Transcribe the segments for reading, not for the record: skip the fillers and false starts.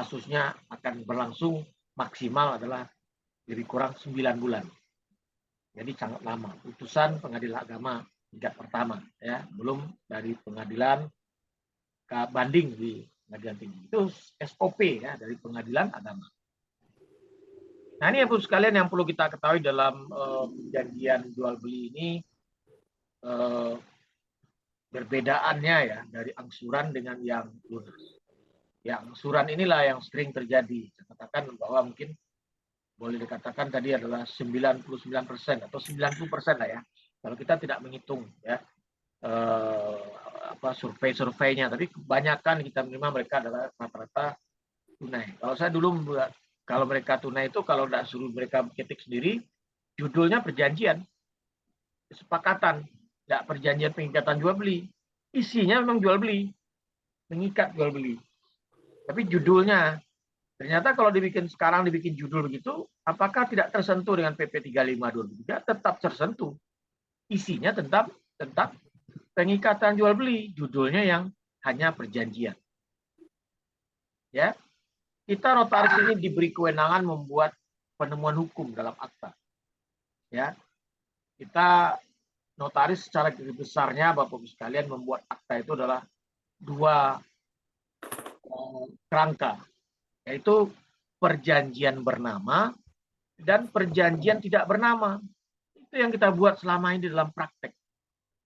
kasusnya akan berlangsung maksimal adalah lebih kurang 9 bulan. Jadi sangat lama. Putusan pengadilan agama tingkat pertama, ya, belum dari pengadilan ke banding di pengadilan tinggi. Itu SOP ya dari pengadilan agama. Nah ini Ibu sekalian yang perlu kita ketahui dalam perjanjian jual beli ini, berbedaannya ya dari angsuran dengan yang lunas. Ya, angsuran inilah yang sering terjadi. Saya katakan bahwa mungkin boleh dikatakan tadi adalah 99% atau 90% lah ya. Kalau kita tidak menghitung ya survei-surveinya, tapi kebanyakan kita menerima mereka adalah rata-rata tunai. Kalau saya dulu membuat, kalau mereka tunai itu kalau tidak suruh mereka ketik sendiri, judulnya perjanjian, kesepakatan, tidak perjanjian pengikatan jual beli. Isinya memang jual beli, mengikat jual beli. Tapi judulnya, ternyata kalau sekarang dibikin judul begitu, apakah tidak tersentuh dengan PP 35/2003? Tetap tersentuh. Isinya tentang pengikatan jual beli, judulnya yang hanya perjanjian. Ya, kita notaris ini diberi kewenangan membuat penemuan hukum dalam akta. Ya, kita notaris secara besarnya Bapak Ibu sekalian membuat akta itu adalah dua kerangka, yaitu perjanjian bernama dan perjanjian tidak bernama. Itu yang kita buat selama ini dalam praktek.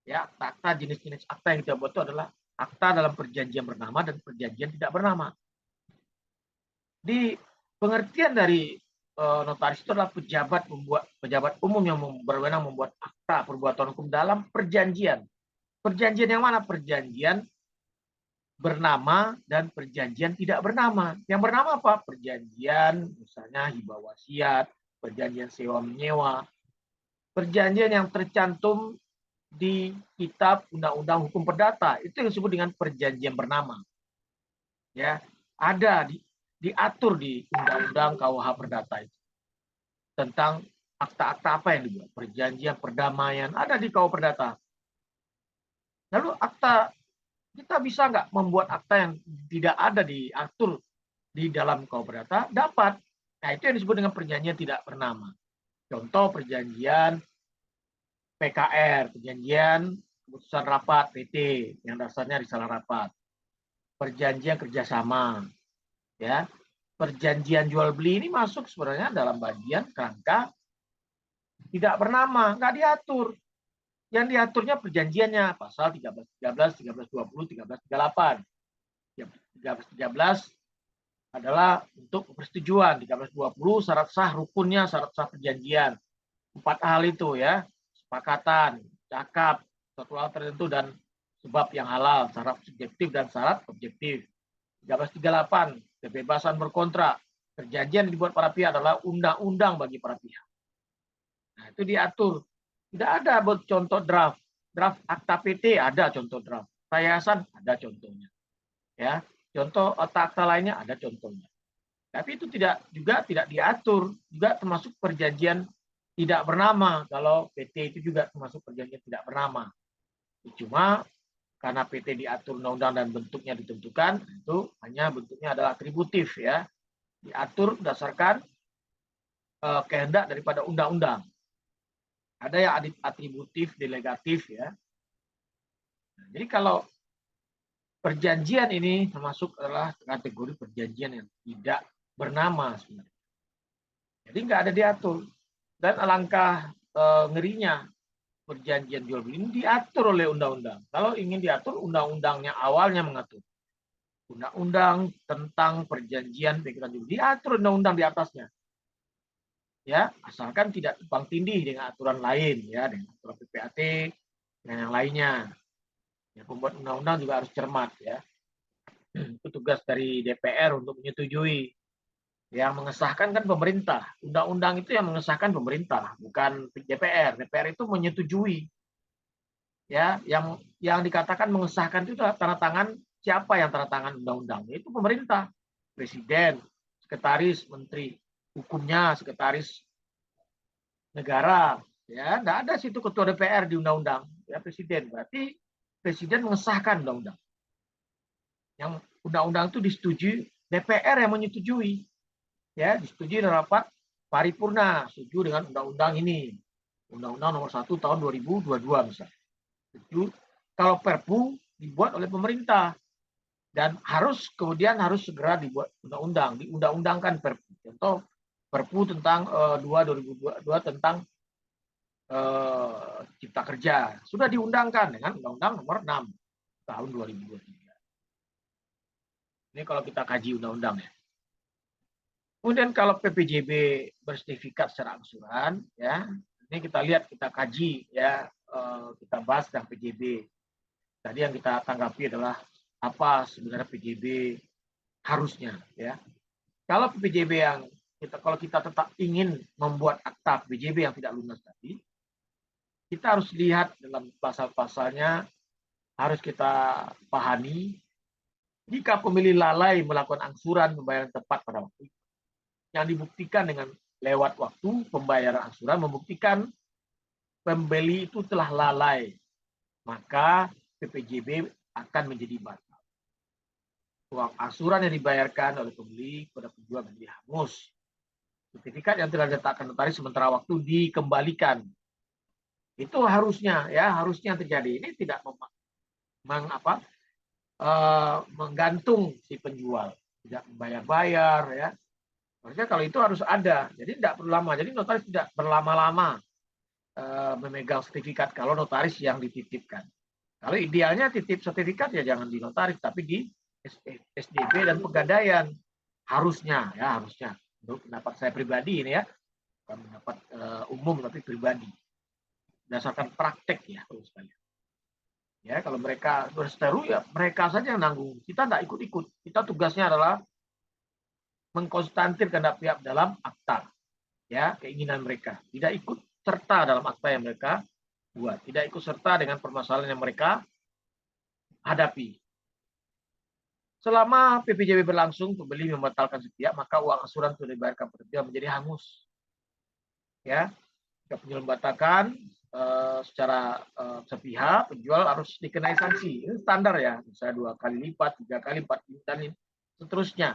Ya, akta jenis-jenis akta yang kita buat itu adalah akta dalam perjanjian bernama dan perjanjian tidak bernama. Di pengertian dari notaris itu adalah pejabat umum yang berwenang membuat akta perbuatan hukum dalam perjanjian. Perjanjian yang mana? Perjanjian bernama dan perjanjian tidak bernama. Yang bernama apa? Perjanjian misalnya hibah wasiat, perjanjian sewa menyewa, perjanjian yang tercantum di kitab Undang-Undang Hukum Perdata, itu yang disebut dengan perjanjian bernama. Ya, ada diatur di Undang-Undang KUH Perdata itu tentang akta-akta apa yang dibuat, perjanjian perdamaian ada di KUH Perdata. Lalu akta, kita bisa nggak membuat akta yang tidak ada diatur di dalam KUH Perdata? Dapat. Nah itu yang disebut dengan perjanjian tidak bernama. Contoh perjanjian PKR, perjanjian keputusan rapat PT yang dasarnya risalah rapat, perjanjian kerjasama, ya, perjanjian jual beli ini masuk sebenarnya dalam bagian kerangka tidak bernama, nggak diatur. Yang diaturnya perjanjiannya pasal 1313, 1320, 1338. 1313 adalah untuk persetujuan, 1320 syarat sah rukunnya, syarat sah perjanjian. 4 hal itu ya, kesepakatan, cakap, suatu hal tertentu dan sebab yang halal, syarat subjektif dan syarat objektif. 1338, kebebasan berkontrak. Perjanjian yang dibuat para pihak adalah undang-undang bagi para pihak. Nah, itu diatur. Tidak ada contoh draft. Draft akta PT ada contoh draft. Yayasan ada contohnya. Ya, contoh akta lainnya ada contohnya. Tapi itu tidak diatur, juga termasuk perjanjian tidak bernama. Kalau PT itu juga termasuk perjanjian tidak bernama. Cuma karena PT diatur undang-undang dan bentuknya ditentukan, itu hanya bentuknya adalah atributif ya, diatur berdasarkan kehendak daripada undang-undang. Ada yang atributif, delegatif ya. Nah, jadi kalau perjanjian ini termasuk adalah kategori perjanjian yang tidak bernama sebenarnya. Jadi nggak ada diatur. Dan alangkah ngerinya perjanjian jual beli ini diatur oleh undang-undang. Kalau ingin diatur, undang-undangnya awalnya mengatur. Undang-undang tentang perjanjian pengikatan jual beli diatur undang-undang di atasnya. Ya, asalkan tidak tumpang tindih dengan aturan lain ya, dengan aturan PPAT dan yang lainnya. Ya, pembuat undang-undang juga harus cermat ya. Itu tugas dari DPR untuk menyetujui. Yang mengesahkan kan pemerintah. Undang-undang itu yang mengesahkan pemerintah, bukan DPR. DPR itu menyetujui. Ya, yang dikatakan mengesahkan itu tanda tangan, siapa yang tanda tangan undang-undang? Itu pemerintah, presiden, sekretaris, menteri hukumnya, sekretaris negara. Ya, enggak ada situ ketua DPR di undang-undang. Ya, presiden. Berarti presiden mengesahkan undang-undang. Yang undang-undang itu disetujui DPR yang menyetujui, ya disetujui dalam rapat paripurna, setuju dengan undang-undang ini, Undang-Undang Nomor 1 Tahun 2022 misalnya. Setuju kalau Perpu dibuat oleh pemerintah dan kemudian harus segera dibuat undang-undang, diundang-undangkan Perpu. Contoh Perpu tentang 2022 tentang Cipta Kerja sudah diundangkan dengan Undang-Undang Nomor 6 Tahun 2023. Ini kalau kita kaji undang-undang ya. Kemudian kalau PPJB bersertifikat secara angsuran, ya ini kita lihat, kita kaji, ya kita bahas tentang PJB. Tadi yang kita tanggapi adalah apa sebenarnya PJB harusnya, ya. Kalau PPJB kalau kita tetap ingin membuat akta PPJB yang tidak lunas tadi, kita harus lihat dalam pasal-pasalnya, harus kita pahami jika pemilih lalai melakukan angsuran pembayaran tepat pada waktu yang dibuktikan dengan lewat waktu pembayaran angsuran membuktikan pembeli itu telah lalai, maka PPJB akan menjadi batal. Uang angsuran yang dibayarkan oleh pembeli kepada penjual menjadi hangus. Sertifikat yang telah diletakkan notaris sementara waktu dikembalikan. Itu harusnya, ya harusnya terjadi. Ini tidak menggantung si penjual, tidak membayar-bayar, ya. Harusnya kalau itu harus ada, jadi tidak perlu lama. Jadi notaris tidak berlama-lama memegang sertifikat kalau notaris yang dititipkan. Kalau idealnya titip sertifikat ya jangan di notaris, tapi di SDB dan Pegadaian. Harusnya, ya harusnya. Menurut pendapat saya pribadi ini ya, bukan pendapat umum tapi pribadi. Berdasarkan praktek ya, terus sekalian. Ya, kalau mereka berseteru ya mereka saja yang nanggung. Kita tidak ikut-ikut. Kita tugasnya adalah mengkonstantir kehendak pihak dalam akta, ya keinginan mereka. Tidak ikut serta dalam akta yang mereka buat. Tidak ikut serta dengan permasalahan yang mereka hadapi. Selama PPJB berlangsung, pembeli membatalkan sepihak, maka uang angsuran sudah dibayarkan penjual menjadi hangus. Ya, jika penjual membatalkan secara sepihak, penjual harus dikenai sanksi. Ini standar ya, misalnya 2 kali lipat, 3 kali, 4 kali, dan seterusnya.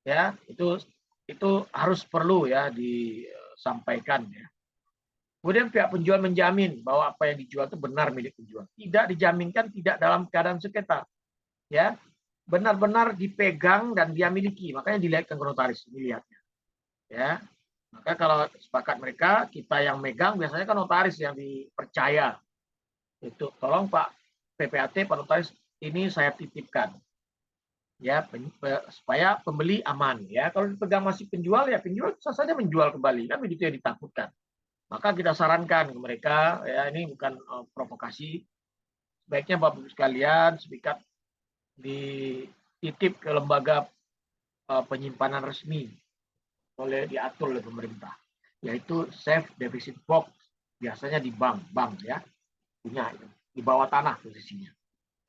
Ya, itu harus perlu ya disampaikan ya. Kemudian pihak penjual menjamin bahwa apa yang dijual itu benar milik penjual. Tidak dijaminkan tidak dalam keadaan sengketa. Ya, benar-benar dipegang dan dia miliki, makanya dilihatkan ke notaris, dilihatnya. Ya, maka kalau sepakat mereka, kita yang megang biasanya kan notaris yang dipercaya. Itu tolong Pak PPAT, Pak Notaris, ini saya titipkan. Ya, supaya pembeli aman. Ya, kalau dipegang masih penjual, ya penjual bisa saja menjual kembali, kan begitu yang ditakutkan. Maka kita sarankan ke mereka, ya ini bukan provokasi, sebaiknya Bapak Ibu sekalian serikat dititip ke lembaga penyimpanan resmi diatur oleh pemerintah, yaitu safe deposit box, biasanya di bank ya, punya di bawah tanah posisinya,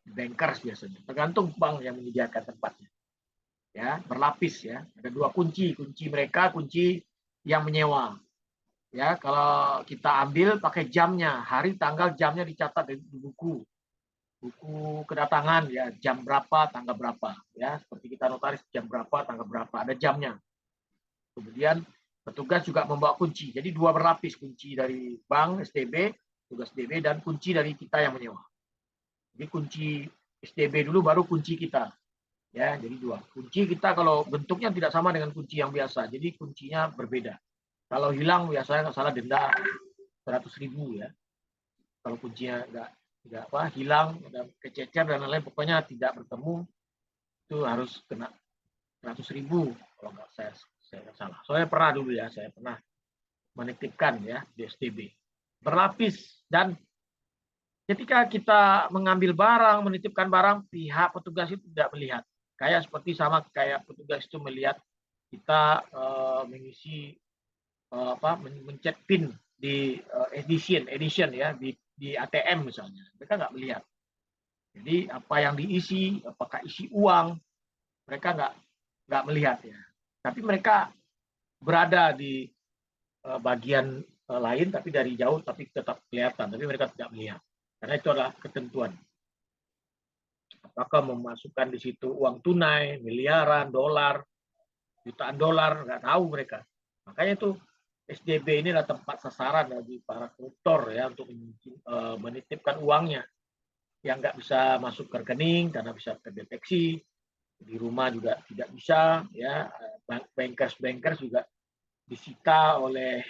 di bankers biasanya, tergantung bank yang menyediakan tempatnya. Ya, berlapis ya, ada 2 kunci mereka, kunci yang menyewa. Ya, kalau kita ambil pakai jamnya, hari tanggal jamnya dicatat di buku kedatangan ya, jam berapa tanggal berapa ya, seperti kita notaris jam berapa tanggal berapa, ada jamnya. Kemudian petugas juga membawa kunci, jadi 2 berlapis, kunci dari bank STB, tugas STB, dan kunci dari kita yang menyewa. Jadi kunci STB dulu baru kunci kita ya, jadi 2 kunci kita. Kalau bentuknya tidak sama dengan kunci yang biasa, jadi kuncinya berbeda. Kalau hilang biasanya nggak salah denda 100.000 ya. Kalau kuncinya nggak hilang, ada kececer dan lain-lain, pokoknya tidak bertemu, itu harus kena 100.000 kalau nggak saya salah. Soalnya pernah dulu ya, saya pernah menitipkan ya di STB berlapis, dan ketika kita mengambil barang, menitipkan barang, pihak petugas itu tidak melihat. Kayak seperti sama kayak petugas itu melihat kita mengisi mencet pin di edition ya, di ATM misalnya, mereka nggak melihat. Jadi apa yang diisi, apakah isi uang, mereka nggak melihat ya. Tapi mereka berada di bagian lain, tapi dari jauh, tapi tetap kelihatan. Tapi mereka tidak melihat, karena itu adalah ketentuan. Apakah memasukkan di situ uang tunai, miliaran, dolar, jutaan dolar, nggak tahu mereka. Makanya itu SDB ini adalah tempat sasaran bagi para koruptor ya untuk menitipkan uangnya yang nggak bisa masuk ke rekening karena bisa terdeteksi, di rumah juga tidak bisa ya, bankers juga disita oleh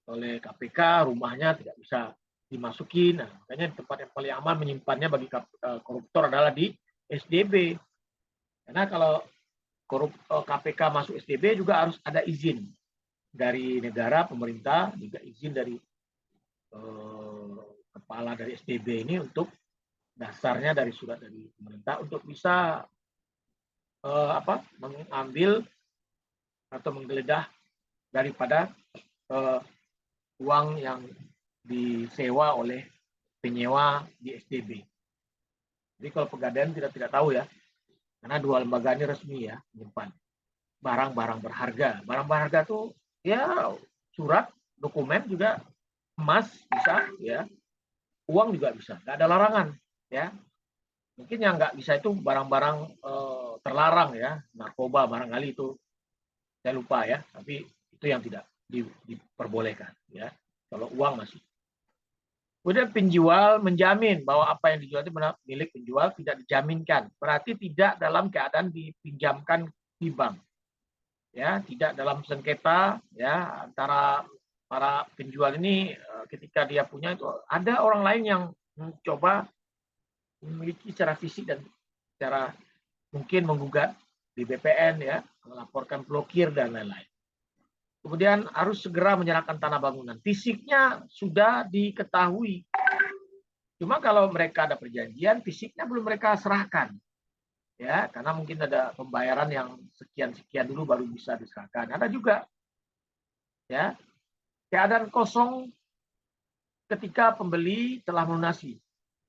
oleh KPK, rumahnya tidak bisa dimasukin. Nah, makanya tempat yang paling aman menyimpannya bagi koruptor adalah di SDB. Karena kalau KPK masuk SDB juga harus ada izin dari negara, pemerintah, juga izin dari kepala dari SDB ini untuk dasarnya dari surat dari pemerintah untuk bisa mengambil atau menggeledah daripada uang yang disewa oleh penyewa di SDB. Jadi kalau Pegadaian tidak tahu ya, karena dua lembaga ini resmi ya menyimpan barang-barang berharga. Barang berharga tuh ya surat, dokumen juga, emas bisa ya, uang juga bisa, nggak ada larangan ya. Mungkin yang nggak bisa itu barang-barang terlarang ya, narkoba barangkali itu saya lupa ya, tapi itu yang tidak diperbolehkan ya. Kalau uang masih. Kemudian penjual menjamin bahwa apa yang dijual itu benar milik penjual, tidak dijaminkan. Berarti tidak dalam keadaan dipinjamkan di bank. Ya, tidak dalam sengketa ya antara para penjual ini ketika dia punya itu ada orang lain yang mencoba memiliki secara fisik dan secara mungkin menggugat di BPN ya, melaporkan blokir dan lain-lain. Kemudian harus segera menyerahkan tanah bangunan. Fisiknya sudah diketahui. Cuma kalau mereka ada perjanjian, fisiknya belum mereka serahkan. Ya, karena mungkin ada pembayaran yang sekian-sekian dulu baru bisa diserahkan. Ada juga ya, keadaan kosong ketika pembeli telah melunasi.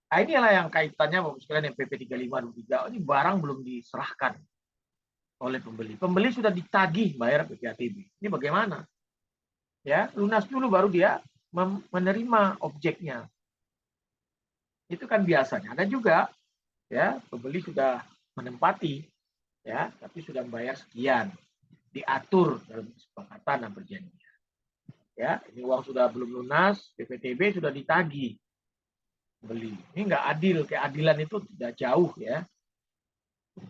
Nah, inilah yang kaitannya Bapak sekalian yang PP 3523. Ini barang belum diserahkan oleh pembeli. Pembeli sudah ditagih bayar PPATB. Ini bagaimana? Ya, lunas dulu baru dia menerima objeknya. Itu kan biasanya. Ada juga ya, pembeli sudah menempati ya, tapi sudah membayar sekian. Diatur dalam kesepakatan dan perjanjian. Ya, ini uang sudah belum lunas, PPTB sudah ditagih beli. Ini nggak adil, keadilan itu tidak jauh ya,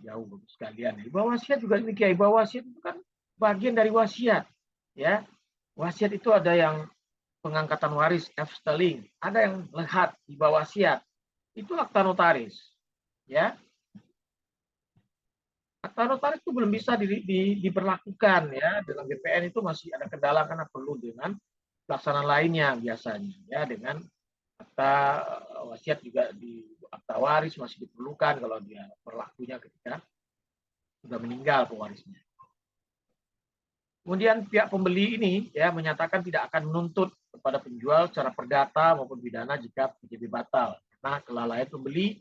jauh sekalian. Hibah wasiat juga demikian. Hibah wasiat itu kan bagian dari wasiat, ya. Wasiat itu ada yang pengangkatan waris F-sterling, ada yang lehat hibah wasiat. Itu akta notaris, ya. Akta notaris itu belum bisa diberlakukan ya dalam BPN itu masih ada kendala karena perlu dengan pelaksanaan lainnya biasanya ya dengan akta wasiat juga di akta waris masih diperlukan kalau dia berlakunya ketika sudah meninggal pewarisnya. Kemudian pihak pembeli ini ya menyatakan tidak akan menuntut kepada penjual secara perdata maupun pidana jika PJB batal karena kelalaian pembeli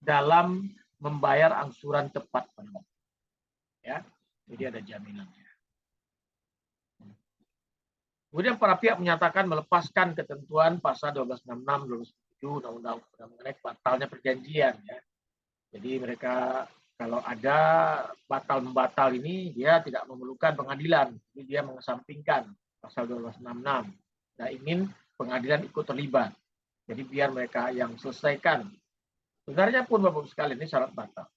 dalam membayar angsuran tepat pada waktu. Ya, jadi ada jaminannya. Kemudian para pihak menyatakan melepaskan ketentuan pasal 1266, 1277 Undang-Undang mengenai batalnya perjanjian. Ya. Jadi mereka kalau ada batal-membatal ini dia tidak memerlukan pengadilan, jadi dia mengesampingkan pasal 1266. Tidak ingin pengadilan ikut terlibat. Jadi biar mereka yang selesaikan. Sebenarnya pun Bapak sekalian ini syarat batal.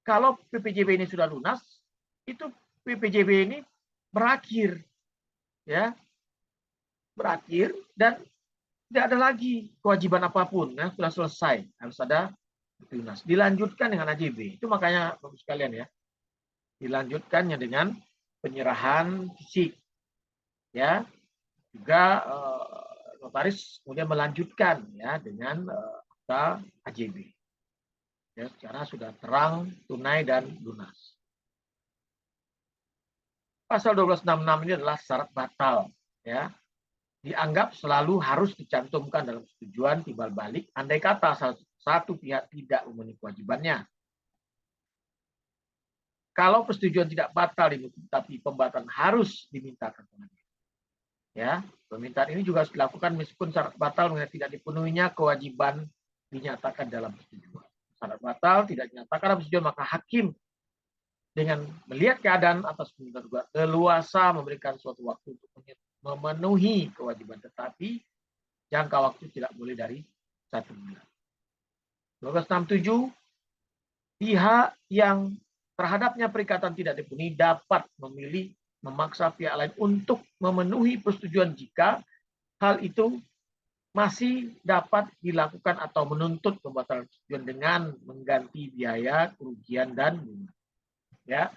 Kalau PPJB ini sudah lunas, itu PPJB ini berakhir, ya, berakhir dan tidak ada lagi kewajiban apapun, ya, sudah selesai, harus ada lunas. Dilanjutkan dengan AJB, itu makanya Bapak sekalian ya, dilanjutkannya dengan penyerahan fisik, ya, juga notaris kemudian melanjutkan ya dengan akta AJB. Ya, secara sudah terang, tunai, dan lunas. Pasal 1266 ini adalah syarat batal. Ya. Dianggap selalu harus dicantumkan dalam persetujuan timbal balik, andai kata satu pihak tidak memenuhi kewajibannya. Kalau persetujuan tidak batal, tapi pembatalan harus dimintakan pengadilan. Ya, permintaan ini juga harus dilakukan meskipun syarat batal tidak dipenuhinya kewajiban dinyatakan dalam persetujuan. Syarat batal tidak dinyatakan dalam persetujuan, maka hakim dengan melihat keadaan atas tergugat leluasa memberikan suatu waktu untuk memenuhi kewajiban, tetapi jangka waktu tidak boleh dari 1 bulan. 1267, pihak yang terhadapnya perikatan tidak dipenuhi dapat memilih memaksa pihak lain untuk memenuhi persetujuan jika hal itu masih dapat dilakukan atau menuntut pembatalan persetujuan dengan mengganti biaya, kerugian, dan bunga. Ya,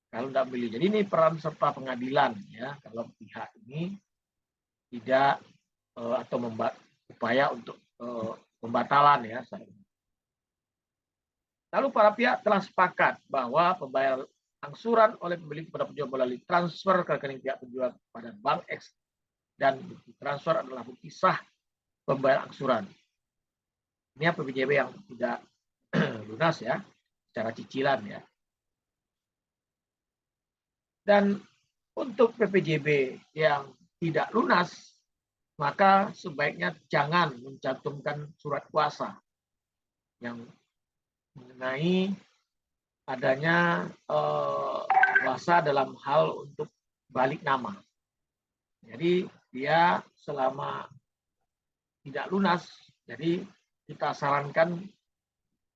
kalau tidak pilih. Jadi ini peran serta pengadilan, ya, kalau pihak ini tidak atau upaya untuk pembatalan, ya. Lalu para pihak telah sepakat bahwa pembayaran angsuran oleh pembeli kepada penjual melalui transfer ke rekening pihak penjual pada bank X dan bukti transfer adalah bukti sah pembayaran angsuran. Ini PPJB yang tidak lunas, ya, secara cicilan, ya. Dan untuk PPJB yang tidak lunas, maka sebaiknya jangan mencantumkan surat kuasa yang mengenai adanya kuasa dalam hal untuk balik nama. Jadi dia selama tidak lunas, jadi kita sarankan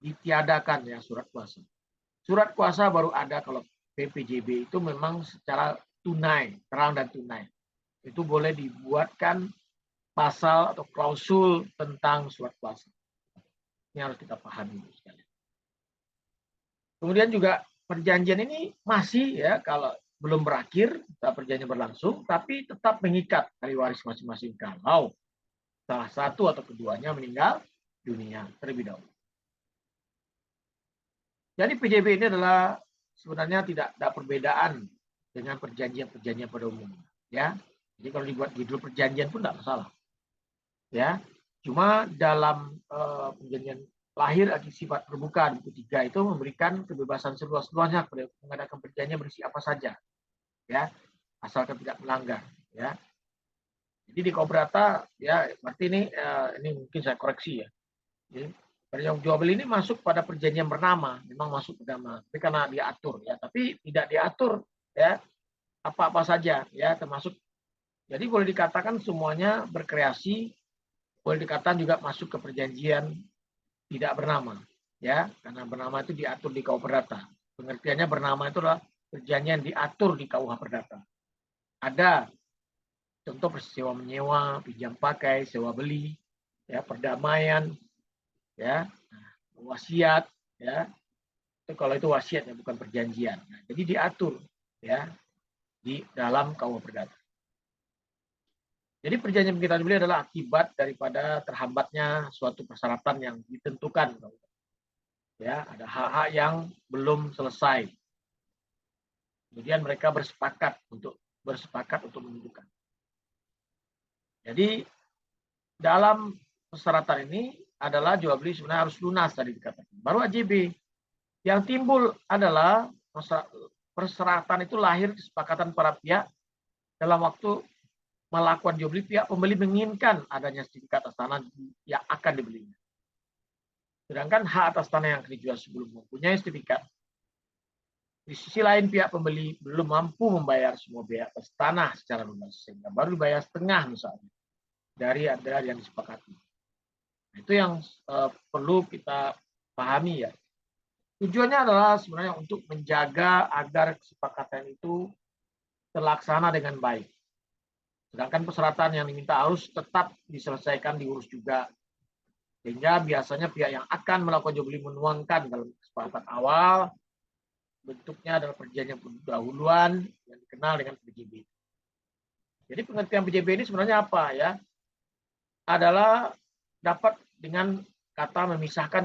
ditiadakan, ya, surat kuasa. Surat kuasa baru ada kalau PPJB itu memang secara tunai, terang dan tunai. Itu boleh dibuatkan pasal atau klausul tentang surat kuasa. Ini harus kita pahami sekali. Kemudian juga perjanjian ini masih, ya, kalau belum berakhir, perjanjian berlangsung, tapi tetap mengikat ahli waris masing-masing kalau salah satu atau keduanya meninggal dunia terlebih dahulu. Jadi PJB ini adalah sebenarnya tidak ada perbedaan dengan perjanjian-perjanjian pada umumnya, ya. Jadi kalau dibuat judul perjanjian pun tidak masalah, ya. Cuma dalam perjanjian lahir akibat sifat terbuka buku 3 itu memberikan kebebasan seluas-luasnya kepada mengadakan perjanjian berisi apa saja, ya, asalkan tidak melanggar, ya. Jadi di Kobrata, ya, berarti ini mungkin saya koreksi, ya. Jadi perjanjian jual beli ini masuk pada perjanjian bernama, memang masuk bernama, tapi karena diatur, ya, tapi tidak diatur, ya, apa-apa saja, ya, termasuk. Jadi boleh dikatakan semuanya berkreasi, boleh dikatakan juga masuk ke perjanjian tidak bernama, ya, karena bernama itu diatur di KUH Perdata. Pengertiannya bernama itu adalah perjanjian diatur di KUH Perdata. Ada contoh sewa menyewa, pinjam pakai, sewa beli, ya, perdamaian, ya, wasiat, ya. Itu kalau itu wasiat, ya, bukan perjanjian. Nah, jadi diatur, ya, di dalam KUH Perdata. Jadi perjanjian pengkitaan beli adalah akibat daripada terhambatnya suatu persyaratan yang ditentukan. Ya, ada hak-hak yang belum selesai. Kemudian mereka bersepakat untuk menentukan. Jadi dalam persyaratan ini adalah jual beli sebenarnya harus lunas tadi dikatakan. Baru AJB. Yang timbul adalah persyaratan itu lahir kesepakatan para pihak dalam waktu melakukan jual beli, pihak pembeli menginginkan adanya sertifikat atas tanah yang akan dibelinya. Sedangkan hak atas tanah yang akan dijual sebelum mempunyai sertifikat. Di sisi lain pihak pembeli belum mampu membayar semua biaya atas tanah secara lunas, sehingga baru dibayar setengah misalnya dari yang disepakati. Nah, itu yang perlu kita pahami, ya. Tujuannya adalah sebenarnya untuk menjaga agar kesepakatan itu terlaksana dengan baik. Sedangkan persyaratan yang diminta harus tetap diselesaikan, diurus juga. Sehingga biasanya pihak yang akan melakukan jual beli menuangkan dalam kesepakatan awal, bentuknya adalah perjanjian pendahuluan yang dikenal dengan PJB. Jadi pengertian PJB ini sebenarnya apa, ya? Adalah dapat dengan kata memisahkan